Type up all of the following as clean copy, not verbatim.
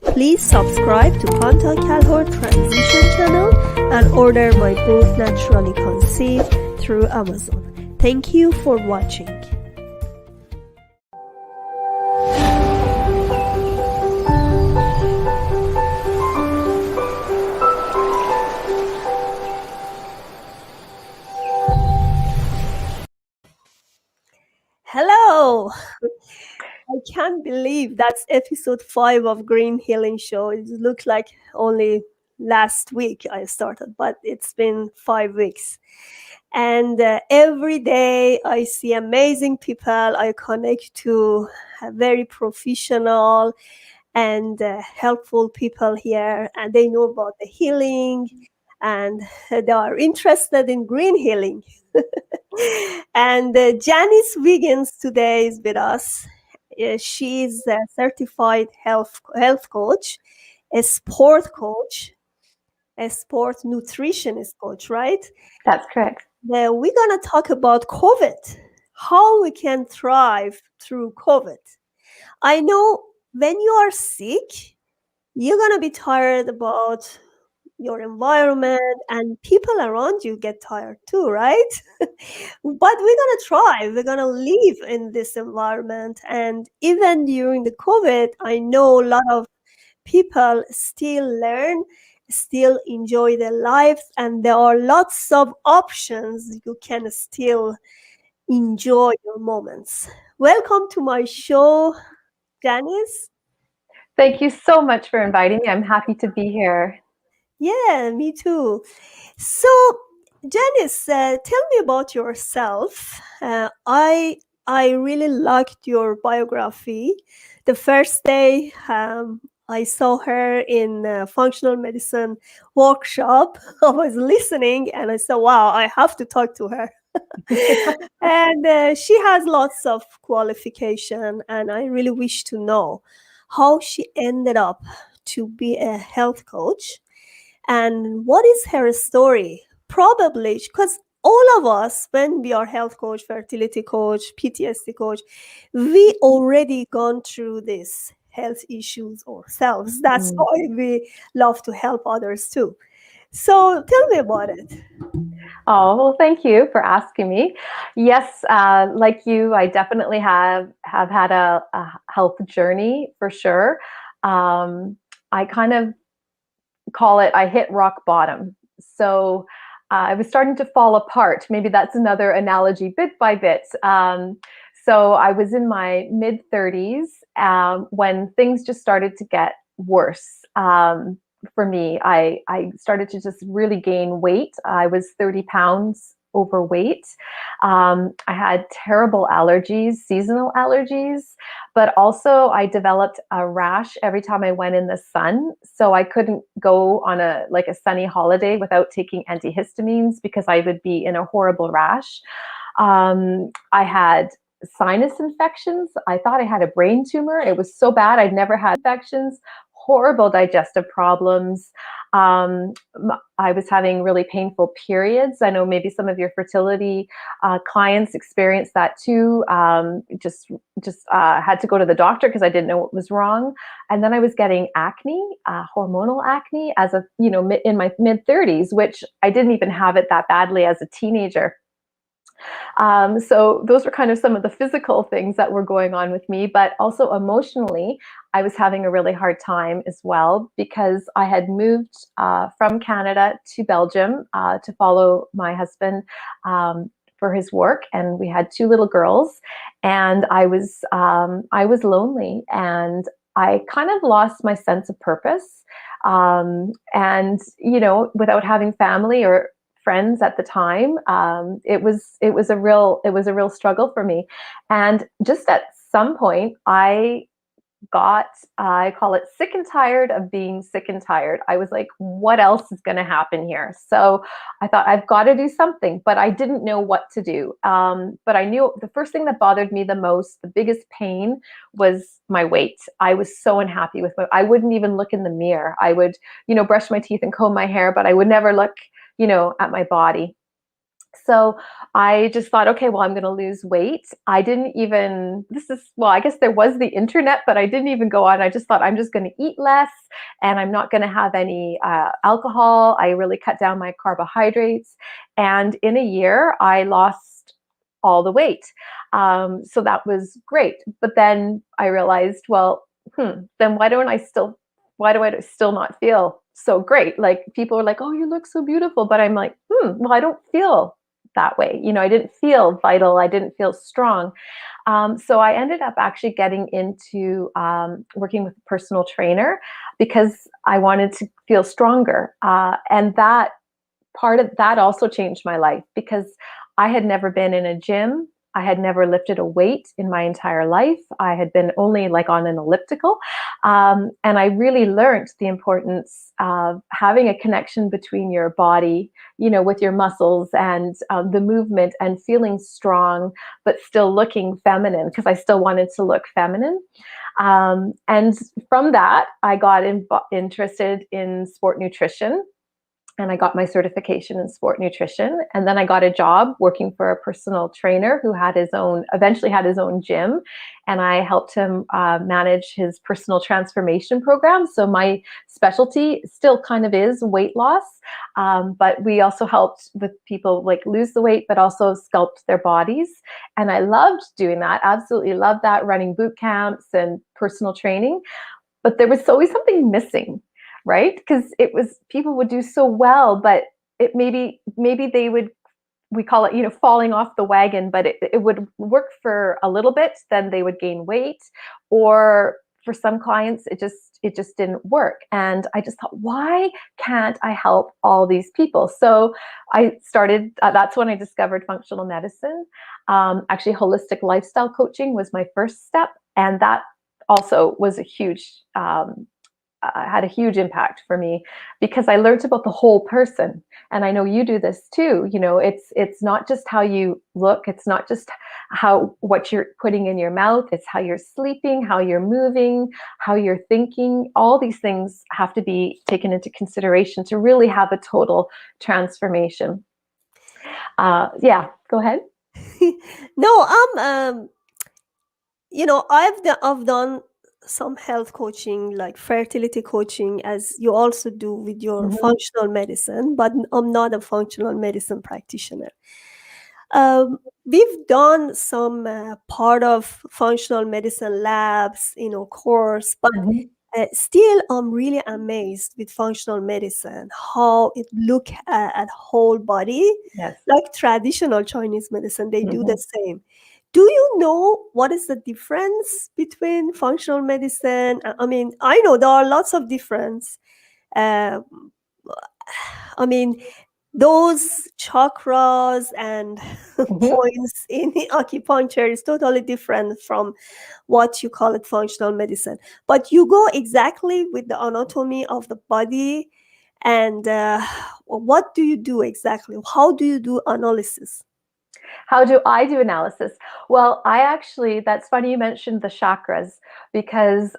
Please subscribe to Pantea Kalhor Transition channel and order my book Naturally Conceived through Amazon. Thank you for watching. Hello! I can't believe that's episode 5 of Green Healing Show. It looks like only last week I started, but it's been 5 weeks. And every day I see amazing people. I connect to very professional and helpful people here, and they know about the healing, and they are interested in green healing. And Janice Wiggins today is with us. She's a certified health coach, a sport coach, a sport nutritionist coach, right? That's correct. We're going to talk about COVID, how we can thrive through COVID. I know when you are sick, you're going to be tired about your environment, and people around you get tired too, right? But we're going to thrive. We're going to live in this environment. And even during the COVID, I know a lot of people still learn, still enjoy their lives, and there are lots of options. You can still enjoy your moments. Welcome to my show, Janice. Thank you so much for inviting me. I'm happy to be here. Yeah, me too. So, Janice, tell me about yourself. I really liked your biography. The first day I saw her in a functional medicine workshop, I was listening and I said, wow, I have to talk to her. And she has lots of qualification, and I really wish to know how she ended up to be a health coach. And what is her story? Probably because all of us, when we are health coach, fertility coach, PTSD coach, we already gone through this health issues ourselves. That's why we love to help others too. So tell me about it. Oh, well, thank you for asking me. Yes, like you, I definitely have had a health journey for sure. I kind of call it, I hit rock bottom. So I was starting to fall apart. Maybe that's another analogy, bit by bit. So I was in my mid 30s when things just started to get worse. For me, I started to just really gain weight. I was 30 pounds overweight. I had terrible allergies, seasonal allergies, but also I developed a rash every time I went in the sun. So I couldn't go on a sunny holiday without taking antihistamines because I would be in a horrible rash. I had sinus infections. I thought I had a brain tumor. It was so bad. I'd never had infections, horrible digestive problems. I was having really painful periods. I know maybe some of your fertility clients experienced that too. Just had to go to the doctor because I didn't know what was wrong. And then I was getting acne, hormonal acne, as in my mid 30s, which I didn't even have it that badly as a teenager. So those were kind of some of the physical things that were going on with me, but also emotionally, I was having a really hard time as well because I had moved from Canada to Belgium to follow my husband for his work, and we had 2 little girls, and I was lonely, and I kind of lost my sense of purpose. And without having family or friends at the time, it was a real struggle for me. And just at some point, I call it sick and tired of being sick and tired. I was like, what else is going to happen here? So I thought, I've got to do something, but I didn't know what to do. But I knew the first thing that bothered me the most, the biggest pain, was my weight. I was so unhappy with I wouldn't even look in the mirror. I would, brush my teeth and comb my hair, but I would never look, at my body. So I just thought, okay, well, I'm going to lose weight. I didn't even, well, I guess there was the internet, but I didn't even go on. I just thought I'm just going to eat less and I'm not going to have any alcohol. I really cut down my carbohydrates. And in a year, I lost all the weight. So that was great. But then I realized, well, then why do I still not feel so great? Like people are like, oh, you look so beautiful. But I'm like, well, I don't feel that way. I didn't feel vital. I didn't feel strong. So I ended up actually getting into working with a personal trainer because I wanted to feel stronger. And that part of that also changed my life because I had never been in a gym. I had never lifted a weight in my entire life. I had been only like on an elliptical. And I really learned the importance of having a connection between your body, with your muscles and the movement and feeling strong, but still looking feminine because I still wanted to look feminine. And from that, I got interested in sport nutrition and I got my certification in sport nutrition. And then I got a job working for a personal trainer who eventually had his own gym. And I helped him manage his personal transformation program. So my specialty still kind of is weight loss. But we also helped the people like lose the weight, but also sculpt their bodies. And I loved doing that. Absolutely loved that, running boot camps and personal training. But there was always something missing, right? Because people would do so well, but it maybe they would, we call it, falling off the wagon, but it would work for a little bit, then they would gain weight, or for some clients, it just didn't work. And I just thought, why can't I help all these people? So I started, that's when I discovered functional medicine. Actually, holistic lifestyle coaching was my first step. And that also was had a huge impact for me because I learned about the whole person. And I know you do this too. It's not just how you look. It's not just what you're putting in your mouth. It's how you're sleeping, how you're moving, how you're thinking. All these things have to be taken into consideration to really have a total transformation. Yeah, go ahead. No, I've done some health coaching, like fertility coaching, as you also do with your Mm-hmm. functional medicine, but I'm not a functional medicine practitioner. We've done some part of functional medicine labs, course, but Mm-hmm. still, I'm really amazed with functional medicine, how it look at whole body, Yes. like traditional Chinese medicine, they do the Mm-hmm. same. Do you know what is the difference between functional medicine? I mean, I know there are lots of difference. Uh, I mean, those chakras and Mm-hmm. points in acupuncture is totally different from what you call it functional medicine. But you go exactly with the anatomy of the body. And what do you do exactly? How do you do analysis? How do I do analysis? Well, that's funny you mentioned the chakras because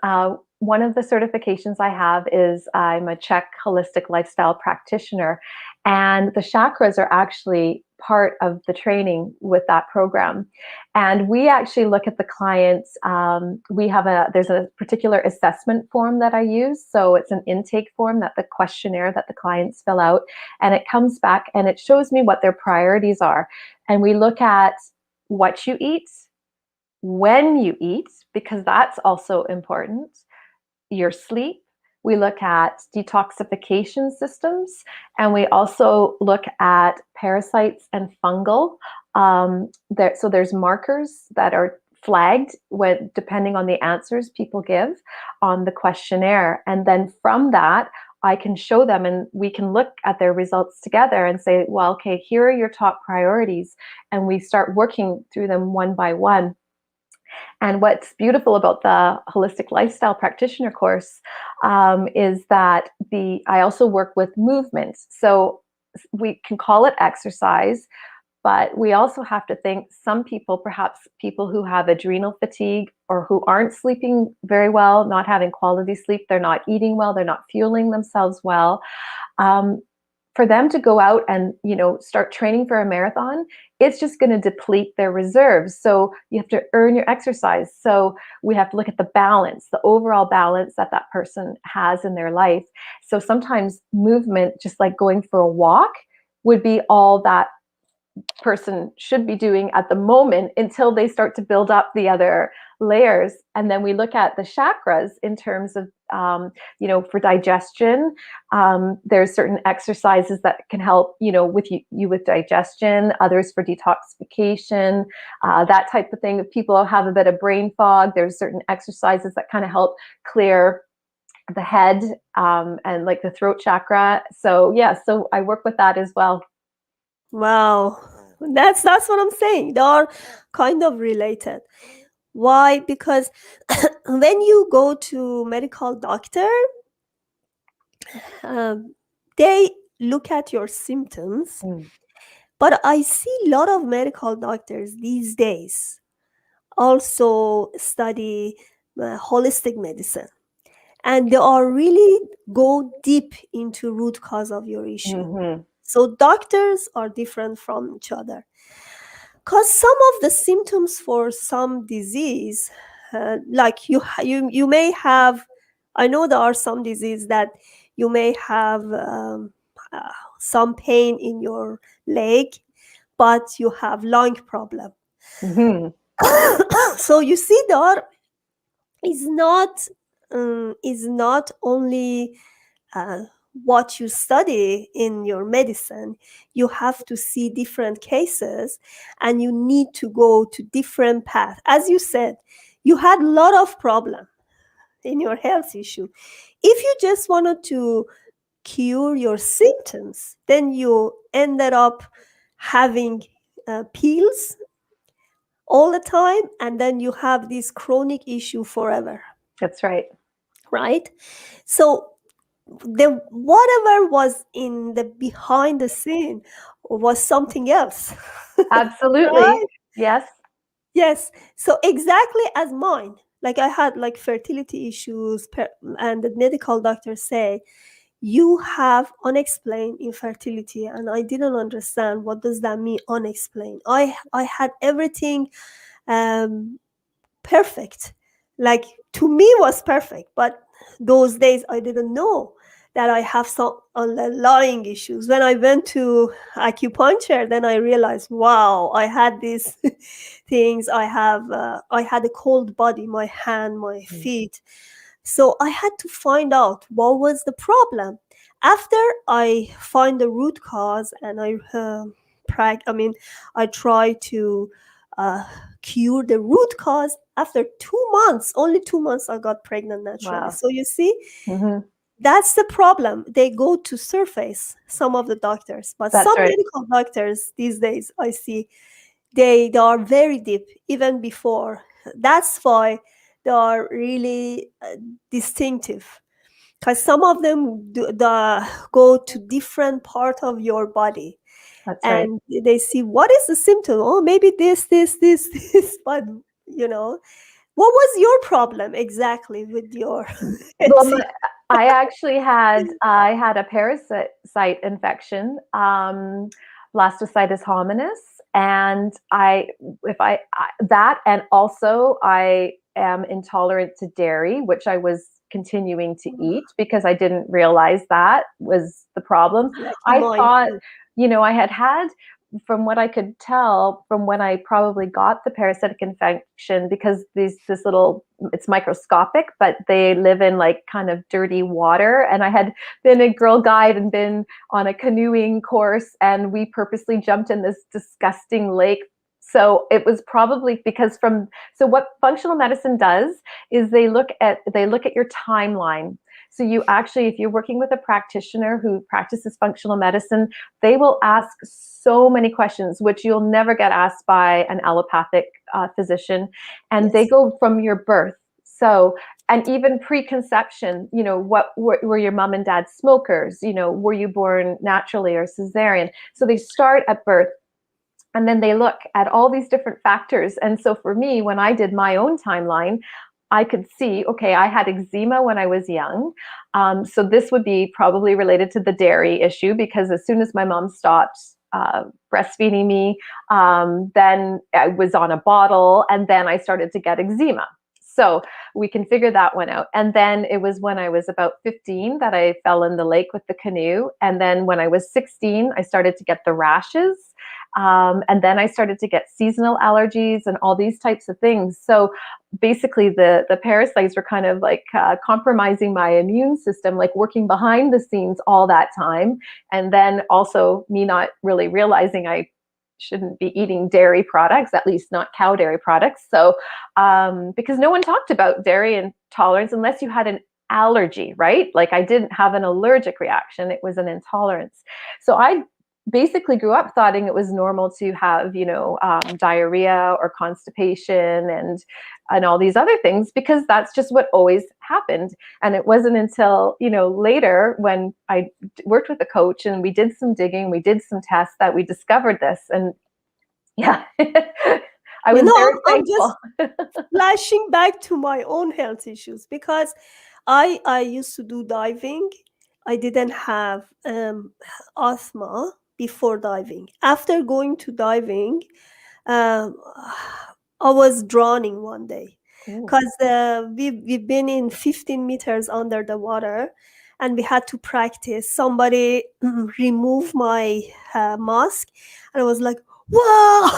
one of the certifications I have is I'm a Czech holistic lifestyle practitioner. And the chakras are actually part of the training with that program. And we actually look at the clients. There's a particular assessment form that I use. So it's an intake form, the questionnaire that the clients fill out. And it comes back and it shows me what their priorities are. And we look at what you eat, when you eat, because that's also important, your sleep. We look at detoxification systems, and we also look at parasites and fungal. So there's markers that are flagged depending on the answers people give on the questionnaire. And then from that, I can show them and we can look at their results together and say, well, okay, here are your top priorities. And we start working through them one by one. And what's beautiful about the holistic lifestyle practitioner course is that I also work with movement. So we can call it exercise, but we also have to think some people, perhaps people who have adrenal fatigue or who aren't sleeping very well, not having quality sleep, they're not eating well, they're not fueling themselves well. for them to go out and, start training for a marathon, it's just going to deplete their reserves. So you have to earn your exercise. So we have to look at the balance, the overall balance that that person has in their life. So sometimes movement, just like going for a walk, would be all that person should be doing at the moment until they start to build up the other layers. And then we look at the chakras in terms of, for digestion. There's certain exercises that can help, with you with digestion, others for detoxification, that type of thing. If people have a bit of brain fog, there's certain exercises that kind of help clear the head, and like the throat chakra. So yeah, so I work with that as well. Wow. That's what I'm saying. They are kind of related. Why? Because when you go to medical doctor, they look at your symptoms. But I see a lot of medical doctors these days also study holistic medicine, and they are really go deep into root cause of your issue. Mm-hmm. So doctors are different from each other, because some of the symptoms for some disease, like you may have, I know there are some disease that you may have some pain in your leg, but you have lung problem. Mm-hmm. So you see, there is not only uh, what you study in your medicine. You have to see different cases, and you need to go to different path. As you said, you had a lot of problem in your health issue. If you just wanted to cure your symptoms, then you ended up having pills all the time, and then you have this chronic issue forever. That's right. Right? So the whatever was in the behind the scene was something else. Absolutely. Right? Yes. Yes. So exactly as mine. Like I had like fertility issues, and the medical doctors say you have unexplained infertility, and I didn't understand what does that mean, unexplained. I had everything um perfect, like to me was perfect, but those days I didn't know that I have some underlying issues. When I went to acupuncture, then I realized, wow, I had these things. I had a cold body, my hand, my feet. So I had to find out what was the problem. After I find the root cause, and I try to uh, cure the root cause. After 2 months, only 2 months, I got pregnant naturally. Wow. So you see, Mm-hmm. that's the problem. They go to surface, some of the doctors, but That's some right. medical doctors these days I see they are very deep even before. That's why they are really distinctive, because some of them go to different part of your body, That's right. and they see what is the symptom. Oh, maybe this this, but you know what was your problem exactly with your Well, health? I had a parasite infection, blastocytis hominis, and that, and also I am intolerant to dairy, which I was continuing to eat because I didn't realize that was the problem. Like I mine thought, too. I had, from what I could tell, from when I probably got the parasitic infection, because this little, it's microscopic, but they live in like kind of dirty water. And I had been a Girl Guide and been on a canoeing course, and we purposely jumped in this disgusting lake. So it was probably because so what functional medicine does is they look at your timeline. So you actually, if you're working with a practitioner who practices functional medicine, they will ask so many questions, which you'll never get asked by an allopathic physician. And they Yes. go from your birth. So, and even preconception, what were your mom and dad smokers? Were you born naturally or cesarean? So they start at birth. And then they look at all these different factors. And so for me, when I did my own timeline, I could see, okay, I had eczema when I was young. So this would be probably related to the dairy issue, because as soon as my mom stopped breastfeeding me, then I was on a bottle, and then I started to get eczema. So we can figure that one out. And then it was when I was about 15 that I fell in the lake with the canoe. And then when I was 16, I started to get the rashes. And then I started to get seasonal allergies and all these types of things. So basically the parasites were kind of like compromising my immune system, like working behind the scenes all that time. And then also me not really realizing I shouldn't be eating dairy products, at least not cow dairy products. So because no one talked about dairy intolerance unless you had an allergy, right? Like I didn't have an allergic reaction, it was an intolerance. So I basically grew up thoughting it was normal to have, diarrhea or constipation and all these other things, because that's just what always happened. And it wasn't until, later when I worked with a coach and we did some digging, we did some tests, that we discovered this. And yeah, I was very I'm just thankful. flashing back to my own health issues, because I used to do diving. I didn't have asthma before diving. After going to diving, um, I was drowning one day, Ooh, because we've been in 15 meters under the water, and we had to practice. Somebody remove my mask, and I was like, wow.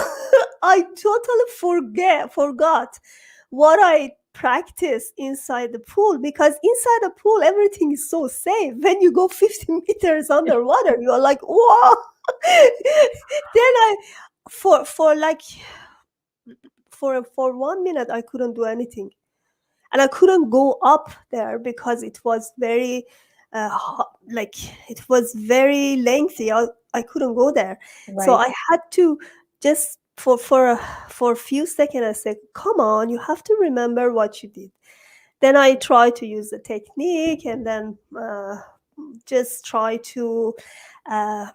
I totally forgot what I practiced inside the pool, because inside the pool everything is so safe. When you go 50 meters underwater, you are like, wow. Then I for like for 1 minute I couldn't do anything, and I couldn't go up there because it was very like it was very lengthy. I couldn't go there, so right. I had to just for a few seconds I said, come on, you have to remember what you did. Then I try to use the technique, and then just try to uh,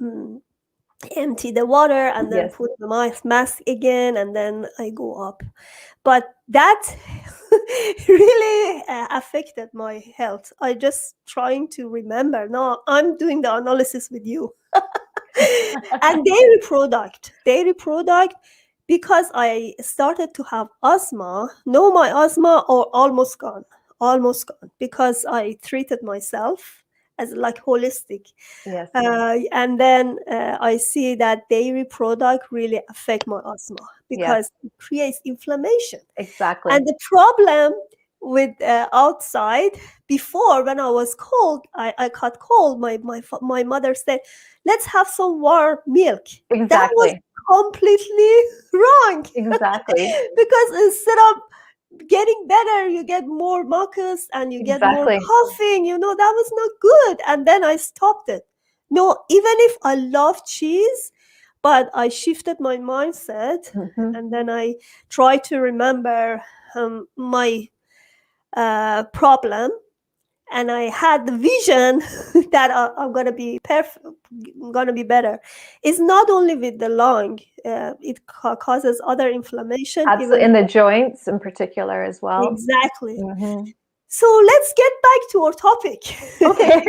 mm, empty the water, and then Yes, put the mask again, and then I go up. But that really affected my health. I just trying to remember. Now I'm doing the analysis with you. And dairy product, because I started to have asthma. No, my asthma or almost gone, because I treated myself as like holistic. yes, And then I see that dairy product really affect my asthma, yes, because it creates inflammation. exactly. And the problem with outside, before when I was cold, I caught cold. My mother said, "Let's have some warm milk." That was Exactly. completely wrong, Exactly. because instead of getting better, you get more mucus and you get more Exactly. coughing. That was not good. And then I stopped it. No, even if I love cheese, but I shifted my mindset, Hmm. and then I try to remember my problem, and I had the vision that I'm gonna be perfect, gonna be better. It's not only with the lung; it causes other inflammation. Absolutely. Even In the joints in particular as well. exactly. Hmm. So let's get back to our topic. Okay.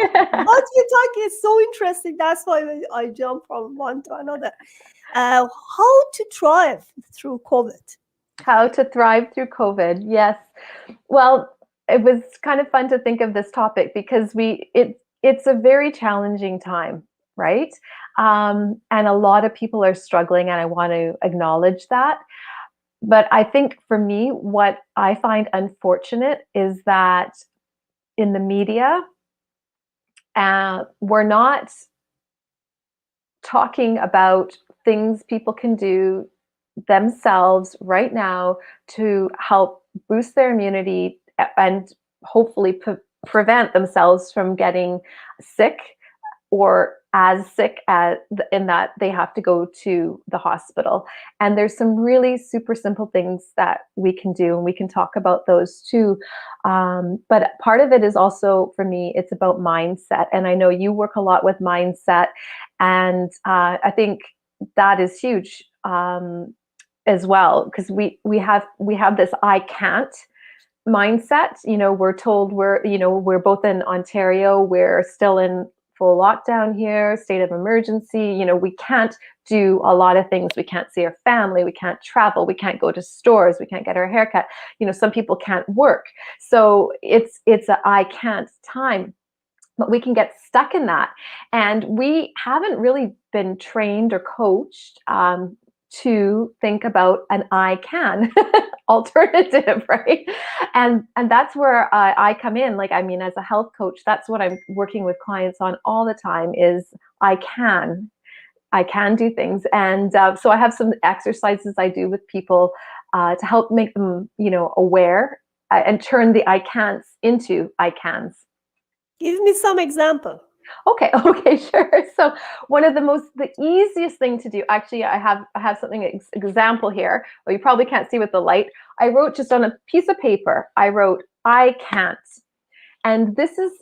What you talk is so interesting. That's why I jump from one to another. How to thrive through COVID? How to thrive through COVID. Yes. Well, it was kind of fun to think of this topic because it's a very challenging time, right? And a lot of people are struggling, and I want to acknowledge that. But I think for me, what I find unfortunate is that in the media, we're not talking about things people can do themselves right now to help boost their immunity and hopefully prevent themselves from getting sick, or as sick as in that they have to go to the hospital. And there's some really super simple things that we can do, and we can talk about those too. But part of it is also, for me, it's about mindset. And I know you work a lot with mindset, and I think that is huge as well, because we have this I can't mindset. We're told we're both in Ontario. We're still in full lockdown here, state of emergency. We can't do a lot of things. We can't see our family. We can't travel. We can't go to stores. We can't get our hair cut. Some people can't work. So it's a I can't time. But we can get stuck in that. And we haven't really been trained or coached to think about an I can alternative, right? And that's where I come in. As a health coach, that's what I'm working with clients on all the time is I can do things. And so I have some exercises I do with people to help make them, aware and turn the I can'ts into I cans. Give me some example. Okay, sure. So one of the easiest thing to do, actually, I have something example here. Well, you probably can't see with the light. I wrote just on a piece of paper. I wrote I can't, and this is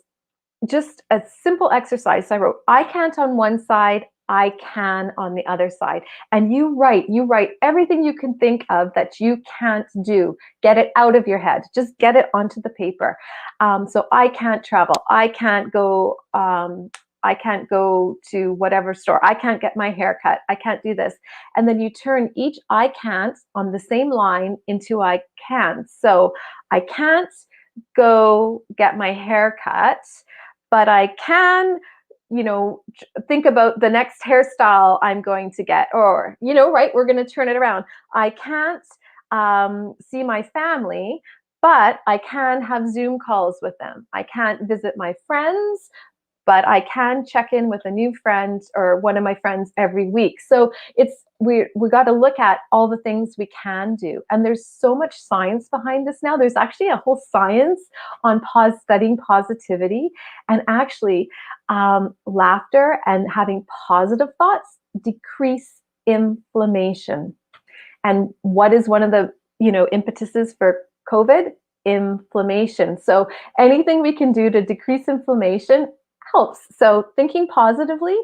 just a simple exercise. I wrote I can't on one side, I can on the other side. And you write everything you can think of that you can't do. Get it out of your head. Just get it onto the paper. So I can't travel. I can't go to whatever store. I can't get my hair cut. I can't do this. And then you turn each I can't on the same line into I can. So I can't go get my hair cut, but I can, think about the next hairstyle I'm going to get, or, right, we're going to turn it around. I can't see my family, but I can have Zoom calls with them. I can't visit my friends, but I can check in with a new friend or one of my friends every week. So we got to look at all the things we can do. And there's so much science behind this now. There's actually a whole science on studying positivity, and actually laughter and having positive thoughts decrease inflammation. And what is one of the impetuses for COVID? Inflammation. So anything we can do to decrease inflammation helps. So thinking positively.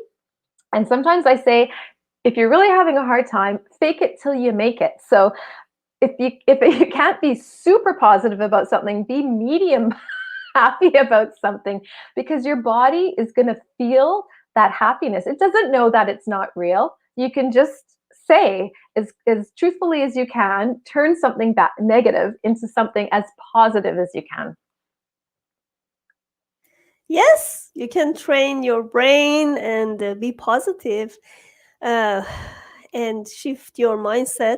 And sometimes I say, if you're really having a hard time, fake it till you make it. So if you can't be super positive about something, be medium happy about something, because your body is going to feel that happiness. It doesn't know that it's not real. You can just say as truthfully as you can, turn something back negative into something as positive as you can. Yes, you can train your brain and be positive, and shift your mindset.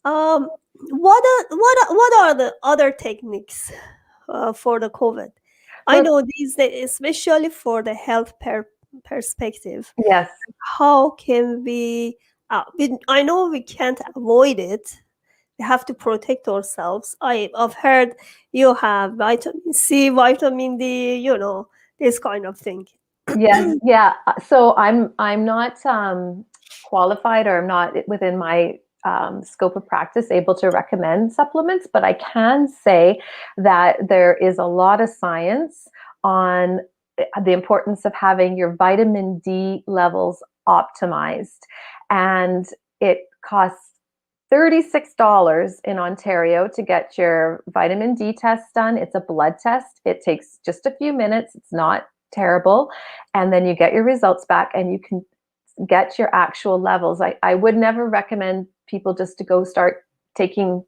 Um, what are the other techniques for the COVID? I know these days, especially for the health perspective. Yes. How can I know we can't avoid it. We have to protect ourselves. I've heard you have vitamin C, vitamin D, this kind of thing. Yes, yeah. So I'm not qualified, or I'm not within my scope of practice able to recommend supplements, but I can say that there is a lot of science on the importance of having your vitamin D levels optimized. And it costs $36 in Ontario to get your vitamin D test done. It's a blood test. It takes just a few minutes. It's not terrible. And then you get your results back and you can get your actual levels. I would never recommend people just to go start taking,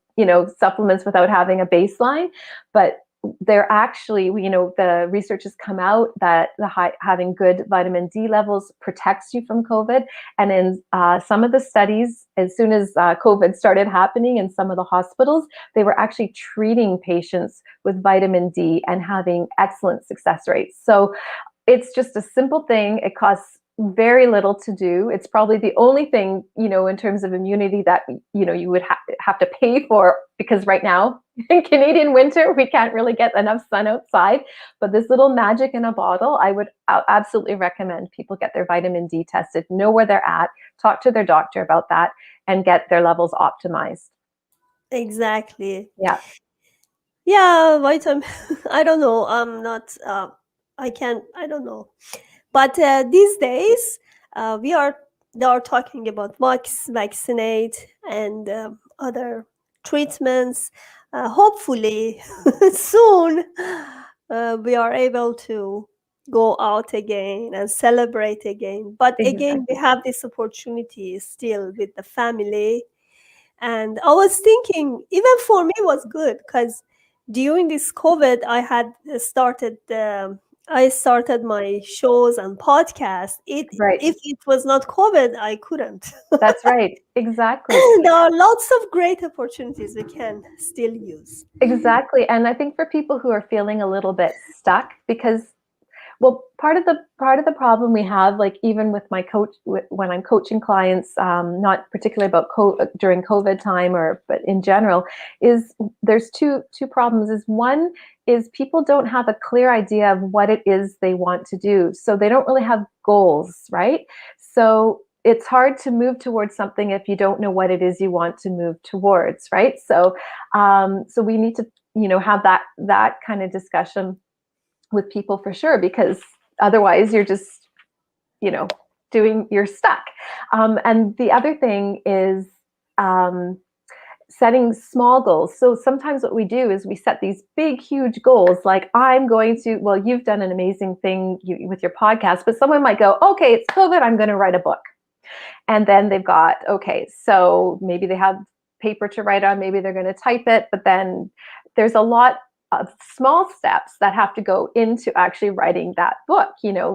supplements without having a baseline, but they're actually, the research has come out that having good vitamin D levels protects you from COVID. And in some of the studies, as soon as COVID started happening in some of the hospitals, they were actually treating patients with vitamin D and having excellent success rates. So it's just a simple thing. It costs very little to do. It's probably the only thing, in terms of immunity that, you would have to pay for, because right now in Canadian winter, we can't really get enough sun outside. But this little magic in a bottle, I would absolutely recommend people get their vitamin D tested, know where they're at, talk to their doctor about that, and get their levels optimized. Exactly. Yeah. Yeah, vitamin. I don't know. I'm not. I don't know. But these days, they are talking about vaccinate and other treatments. hopefully soon we are able to go out again and celebrate again. But again, we Exactly. have this opportunity still with the family. And I was thinking, even for me, it was good because during this COVID, I started my shows and podcasts. Right. If it was not COVID, I couldn't. That's right. Exactly. There are lots of great opportunities we can still use. Exactly. And I think for people who are feeling a little bit stuck, because well, part of the problem we have, like even with my coach, when I'm coaching clients, not particularly about during COVID time, or but in general, is there's two problems. Is one is people don't have a clear idea of what it is they want to do, so they don't really have goals, right? So it's hard to move towards something if you don't know what it is you want to move towards, right? So we need to have that kind of discussion with people for sure, because otherwise you're just you know you're stuck. And the other thing is um, setting small goals. So sometimes what we do is we set these big huge goals, like I'm going to, well, you've done an amazing thing with your podcast, but someone might go, okay, it's COVID, I'm going to write a book. And then they've got, okay, so maybe they have paper to write on, maybe they're going to type it, but then there's a lot of small steps that have to go into actually writing that book,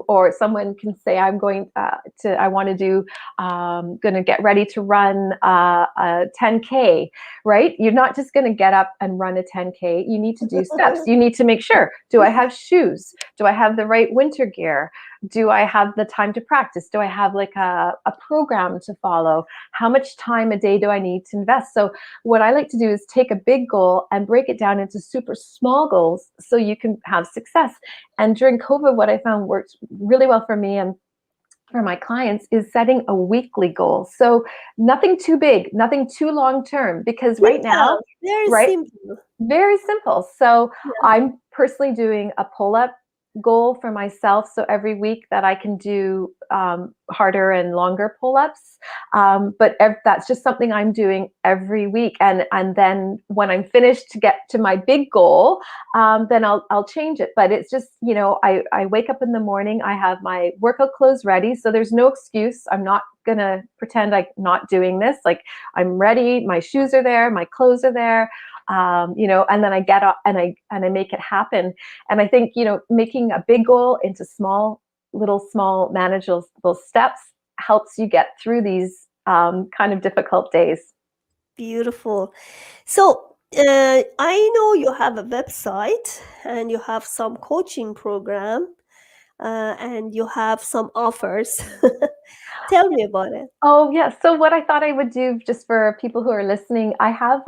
or someone can say, I'm going I want to do, going to get ready to run a 10K, right? You're not just going to get up and run a 10K. You need to do steps. You need to make sure, do I have shoes? Do I have the right winter gear? Do I have the time to practice? Do I have like a program to follow? How much time a day do I need to invest? So what I like to do is take a big goal and break it down into super small goals so you can have success. And during COVID, what I found worked really well for me and for my clients is setting a weekly goal. So nothing too big, nothing too long term, because right Yeah, now, very right, simple. very simple. So Yeah. I'm personally doing a pull-up goal for myself. So every week that I can do harder and longer pull-ups. But that's just something I'm doing every week. And then when I'm finished to get to my big goal, then I'll change it. But it's just, I wake up in the morning, I have my workout clothes ready. So there's no excuse. I'm not gonna pretend I'm not doing this. Like, I'm ready, my shoes are there, my clothes are there. And then I get up and I make it happen. And I think, making a big goal into small manageable steps helps you get through these kind of difficult days. Beautiful. So I know you have a website and you have some coaching program and you have some offers. Tell me about it. Oh, yeah. So what I thought I would do, just for people who are listening, I have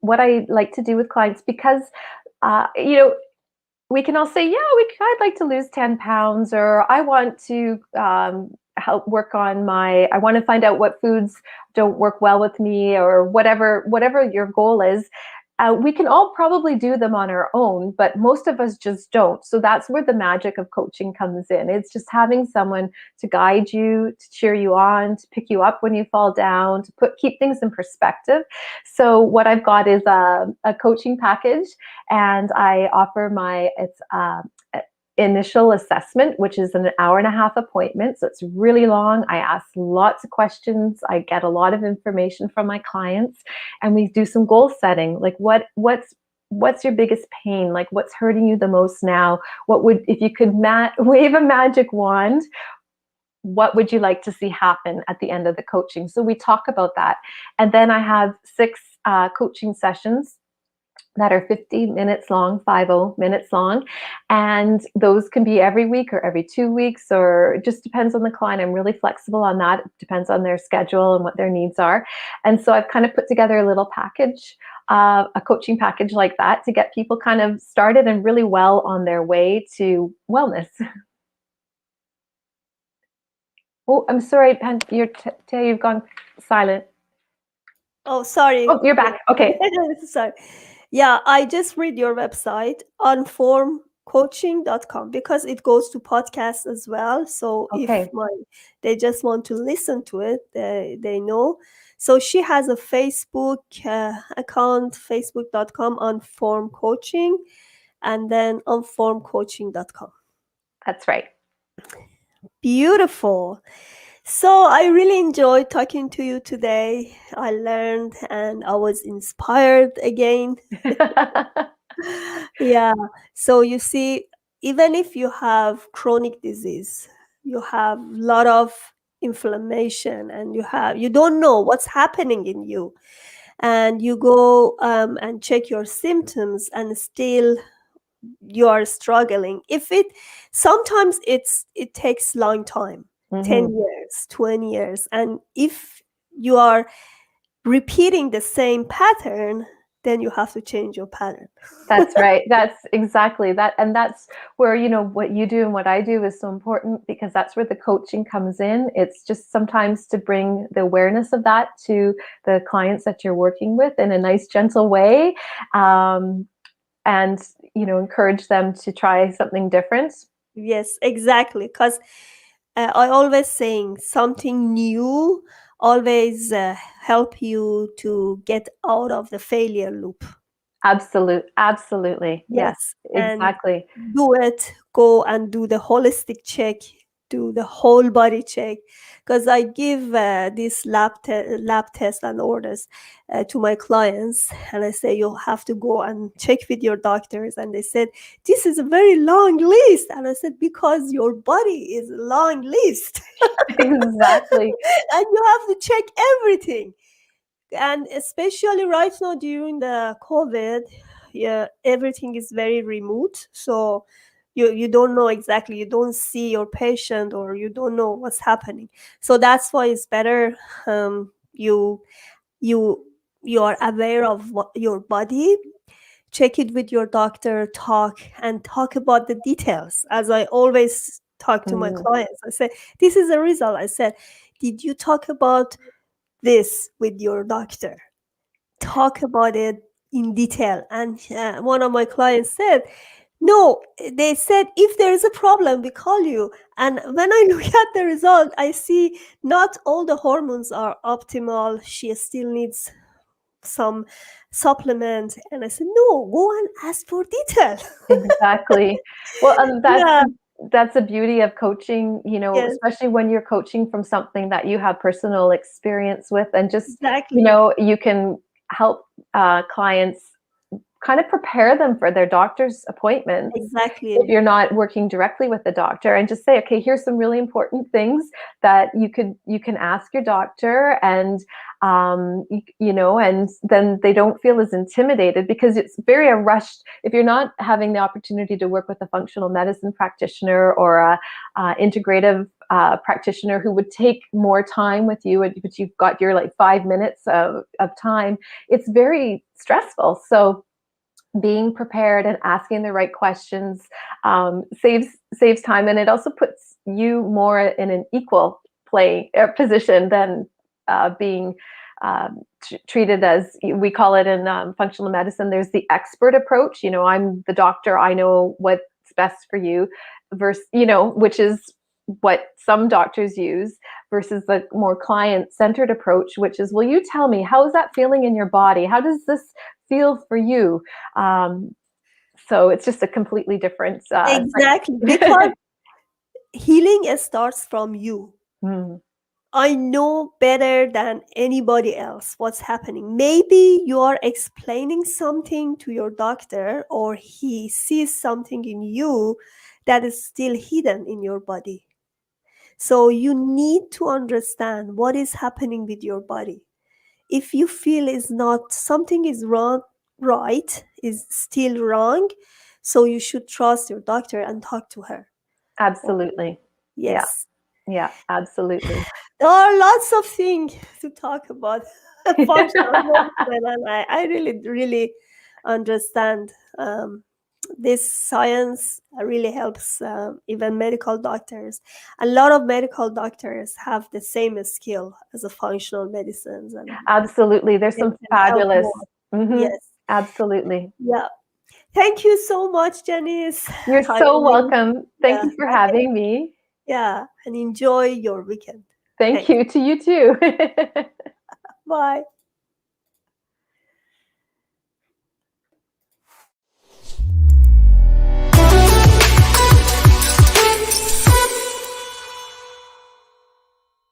what I like to do with clients, because uh, you know we can all say, yeah, I'd like to lose 10 pounds, or I want to help work on I want to find out what foods don't work well with me, or whatever your goal is. We can all probably do them on our own, but most of us just don't. So that's where the magic of coaching comes in. It's just having someone to guide you, to cheer you on, to pick you up when you fall down, to keep things in perspective. So what I've got is a coaching package, and I offer it's initial assessment, which is an hour and a half appointment. So it's really long. I ask lots of questions. I get a lot of information from my clients, and we do some goal setting. Like, what's your biggest pain? Like, what's hurting you the most now? If you could wave a magic wand, what would you like to see happen at the end of the coaching? So we talk about that. And then I have 6 coaching sessions that are 50 minutes long, 50 minutes long. And those can be every week or every 2 weeks, or it just depends on the client. I'm really flexible on that. It depends on their schedule and what their needs are. And so I've kind of put together a little package, a coaching package like that, to get people kind of started and really well on their way to wellness. Oh, I'm sorry, you've gone silent. Oh, sorry. Oh, you're back. Okay. Sorry. Yeah, I just read your website, Unform formcoaching.com, because it goes to podcasts as well. So if Okay, they just want to listen to it, they know. So she has a Facebook account, facebook.com on form coaching, and then on formcoaching.com. that's right. Beautiful. So I really enjoyed talking to you today. I learned and I was inspired again. Yeah. So you see, even if you have chronic disease, you have a lot of inflammation, and you don't know what's happening in you, and you go and check your symptoms, and still you are struggling. If it sometimes it takes long time, 10 Mhm. years, 20 years, and if you are repeating the same pattern, then you have to change your pattern. That's right. That's exactly that. And that's where, what you do and what I do is so important, because that's where the coaching comes in. It's just sometimes to bring the awareness of that to the clients that you're working with in a nice, gentle way. Um, and, encourage them to try something different. Yes, exactly. Because I always saying something new always help you to get out of the failure loop. Absolutely. Yes, Yes, and exactly. do it. Go and do the holistic check, do the whole body check. Because I give this lab test and orders to my clients, and I say you have to go and check with your doctors. And they said this is a very long list, and I said because your body is a long list, Exactly. and you have to check everything. And especially right now during the COVID, yeah, everything is very remote. So you don't know exactly, you don't see your patient, or you don't know what's happening. So that's why it's better, you you you are aware of what your body, check it with your doctor, talk about the details. As I always talk to my Mm, clients, I say this is a result. I said, did you talk about this with your doctor? Talk about it in detail. And one of my clients said, no, they said if there is a problem we call you. And when I look at the result, I see not all the hormones are optimal, she still needs some supplement. And I said, no, go and ask for detail. exactly. Well, Yeah. that's the beauty of coaching, Yes, especially when you're coaching from something that you have personal experience with, and just, exactly. you can help clients kind of prepare them for their doctor's appointments Exactly. if you're not working directly with the doctor, and just say, okay, here's some really important things that you can ask your doctor. And and then they don't feel as intimidated, because it's very a rushed. If you're not having the opportunity to work with a functional medicine practitioner or a integrative practitioner who would take more time with you, but you've got your like 5 minutes of time, it's very stressful. So being prepared and asking the right questions saves time, and it also puts you more in an equal play position than being treated as, we call it in functional medicine, there's the expert approach. I'm the doctor, I know what's best for you, versus, which is what some doctors use, versus the more client-centered approach, which is, well, you tell me, how is that feeling in your body? How does this feel for you? Um, so it's just a completely different. Exactly. Because healing starts from you. Mm, I know better than anybody else what's happening. Maybe you are explaining something to your doctor, or he sees something in you that is still hidden in your body. So you need to understand what is happening with your body. If you feel is not something is wrong, right, is still wrong, so you should trust your doctor and talk to her. absolutely. Yeah. Yes. Yeah. Absolutely. There are lots of things to talk about functional medicine, and I really, really understand this science really helps even medical doctors. A lot of medical doctors have the same skill as a functional medicines, and Absolutely. There's they some can help fabulous. more. Hmm. Yes. Absolutely. Yeah. Thank you so much, Janice. You're I so really, welcome. Thank yeah, you for having me. yeah, and enjoy your weekend. Thank Thanks. you to you too. Bye.